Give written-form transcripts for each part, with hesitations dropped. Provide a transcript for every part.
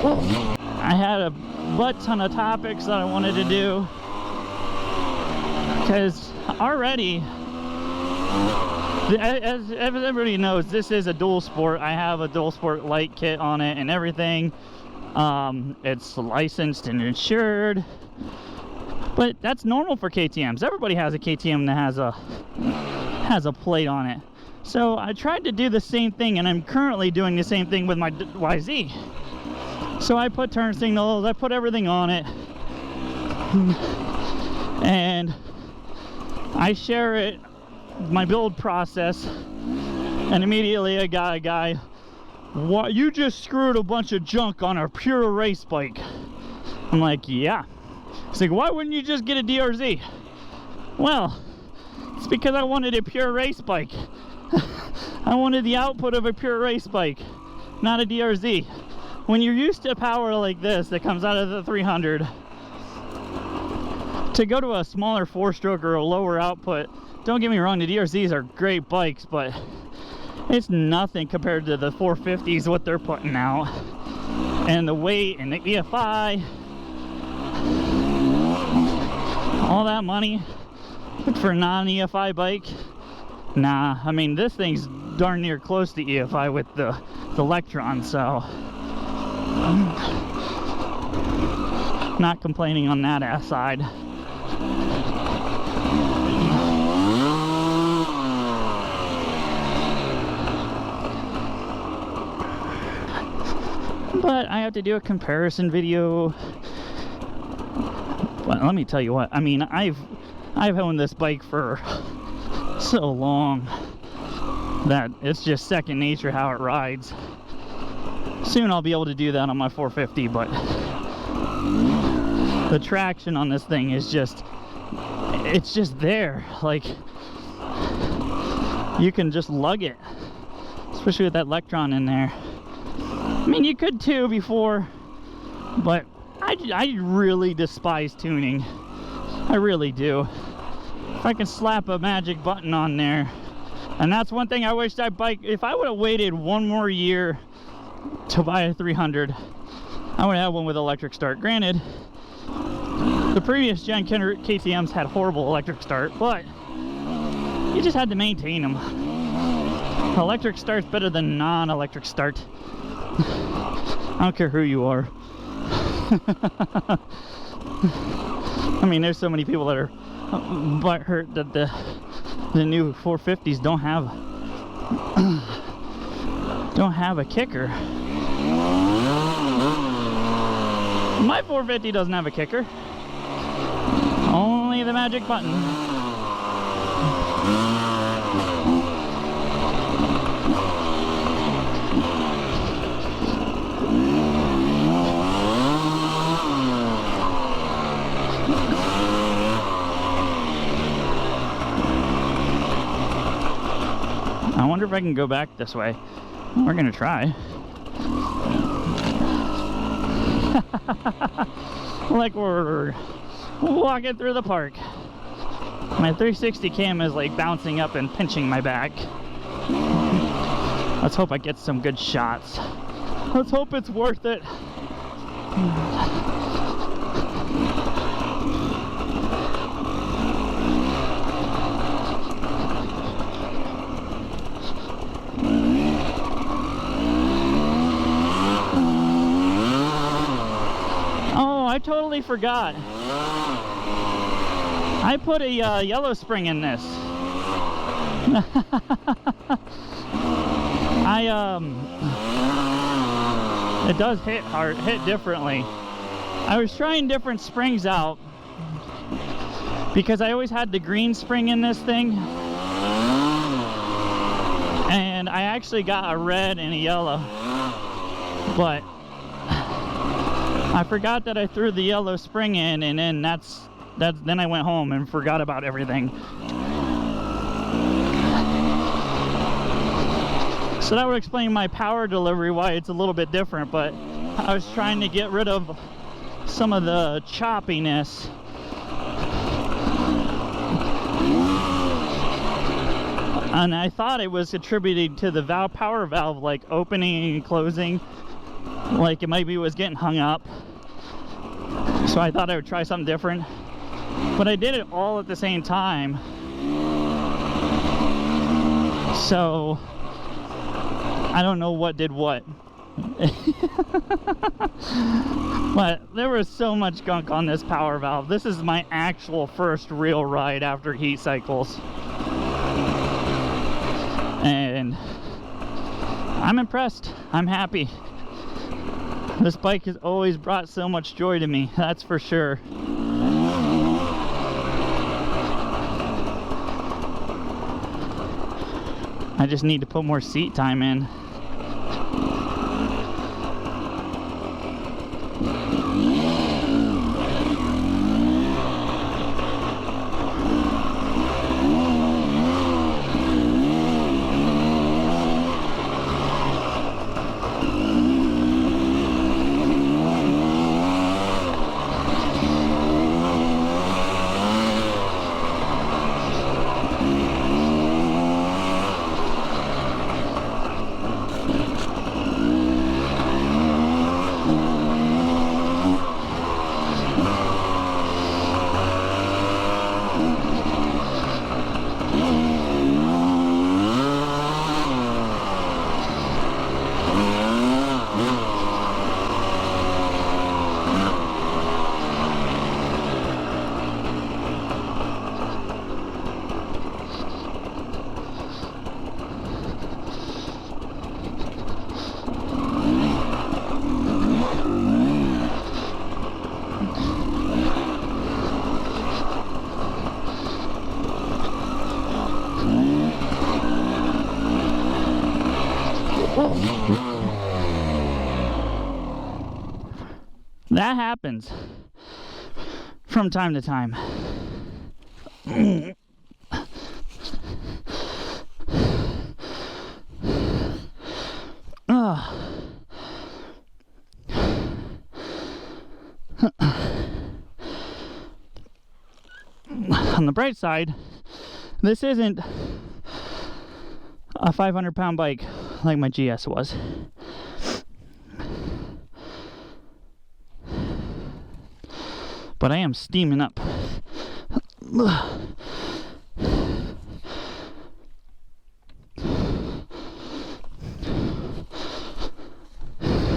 I had a butt ton of topics that I wanted to do, because already, as everybody knows, this is a dual sport. I have a dual sport light kit on it and everything. It's licensed and insured, but that's normal for KTMs. Everybody has a KTM that has a plate on it. So I tried to do the same thing, and I'm currently doing the same thing with my YZ. So I put turn signals, I put everything on it, and I share it, my build process, and immediately I got a guy, "What, you just screwed a bunch of junk on a pure race bike?" I'm like, "Yeah." He's like, "Why wouldn't you just get a DRZ?" Well, it's because I wanted a pure race bike. I wanted the output of a pure race bike, not a DRZ. When you're used to power like this that comes out of the 300, to go to a smaller 4-stroke or a lower output, don't get me wrong, the DRZs are great bikes, but it's nothing compared to the 450s, what they're putting out. And the weight and the EFI, all that money for a non-EFI bike. Nah, I mean, this thing's darn near close to EFI with the Electron, so I'm not complaining on that side. But I have to do a comparison video. But let me tell you what, I mean, I've owned this bike for so long that it's just second nature how it rides. Soon I'll be able to do that on my 450, but the traction on this thing is just, it's just there. Like, you can just lug it, especially with that Electron in there. I mean, you could too before, but I really despise tuning. I really do. If I can slap a magic button on there, and that's one thing I wish that bike, if I would have waited one more year to buy a 300, I would have one with electric start. Granted, the previous gen KTMs had horrible electric start, but you just had to maintain them. Electric start's better than non-electric start. I don't care who you are. I mean, there's so many people that are butthurt that the new 450s don't have a kicker. My 450 doesn't have a kicker. Only the magic button. I wonder if I can go back this way. We're gonna try. Like we're walking through the park. My 360 cam is like bouncing up and pinching my back. Let's hope I get some good shots. Let's hope it's worth it. I totally forgot. I put a yellow spring in this. It does hit hard, hit differently. I was trying different springs out because I always had the green spring in this thing, and I actually got a red and a yellow, but I forgot that I threw the yellow spring in, and then then I went home and forgot about everything. So that would explain my power delivery, why it's a little bit different, but I was trying to get rid of some of the choppiness. And I thought it was attributed to the power valve, like opening and closing. like it maybe was getting hung up. So I thought I would try something different. But I did it all at the same time. So I don't know what did what. But there was so much gunk on this power valve. This is my actual first real ride after heat cycles. And I'm impressed. I'm happy. This bike has always brought so much joy to me, that's for sure. I just need to put more seat time in. That happens from time to time. On the bright side, this isn't a 500-pound bike like my GS was. But I am steaming up.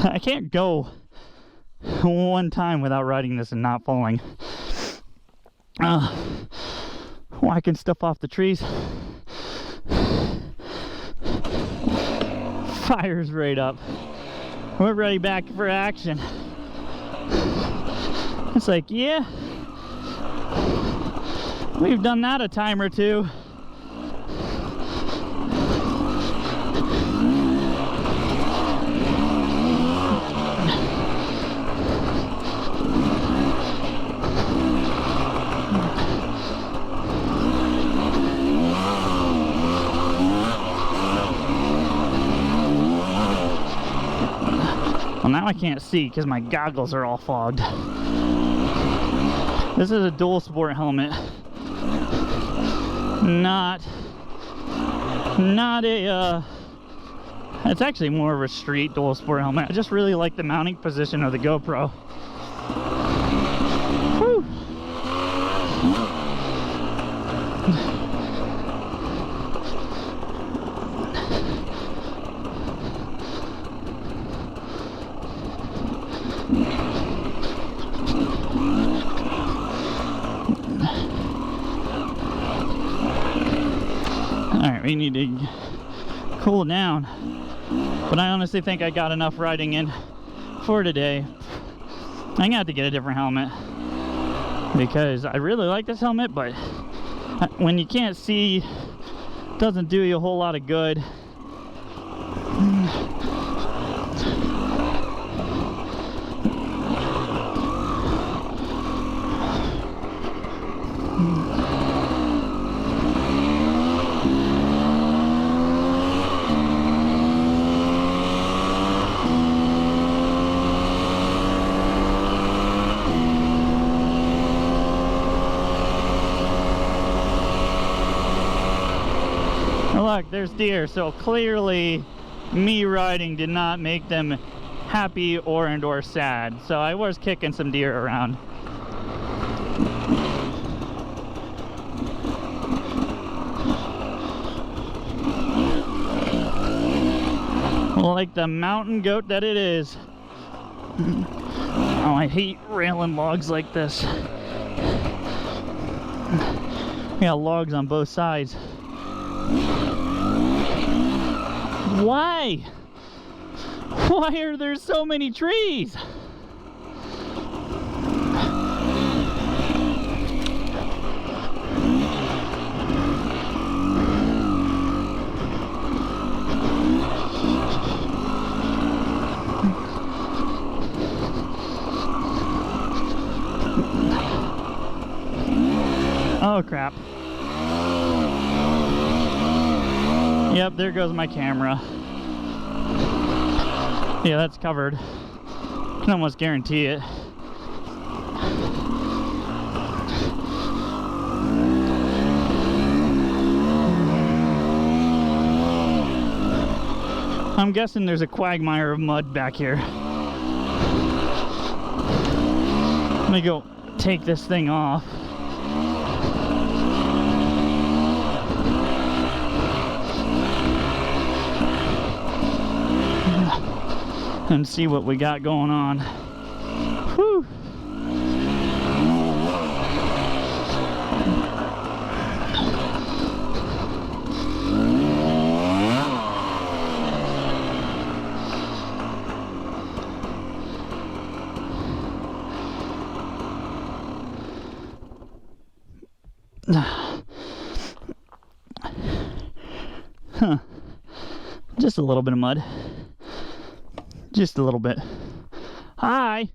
I can't go one time without riding this and not falling. Whacking stuff off the trees. Fire's right up. We're ready back for action. It's like, yeah, we've done that a time or two. Well, now I can't see because my goggles are all fogged. This is a dual sport helmet. Not a, it's actually more of a street dual sport helmet. I just really like the mounting position of the GoPro. Whew. Alright, we need to cool down. But I honestly think I got enough riding in for today. I'm gonna have to get a different helmet because I really like this helmet, but when you can't see, it doesn't do you a whole lot of good. Look, there's deer, so clearly me riding did not make them happy or sad. So I was kicking some deer around. Like the mountain goat that it is. Oh, I hate railing logs like this. We got logs on both sides. Why? Why are there so many trees? Oh crap. Yep, there goes my camera. Yeah, that's covered. Can almost guarantee it. I'm guessing there's a quagmire of mud back here. Let me go take this thing off. And see what we got going on. Whew. Huh. Just a little bit of mud. Just a little bit. Hi.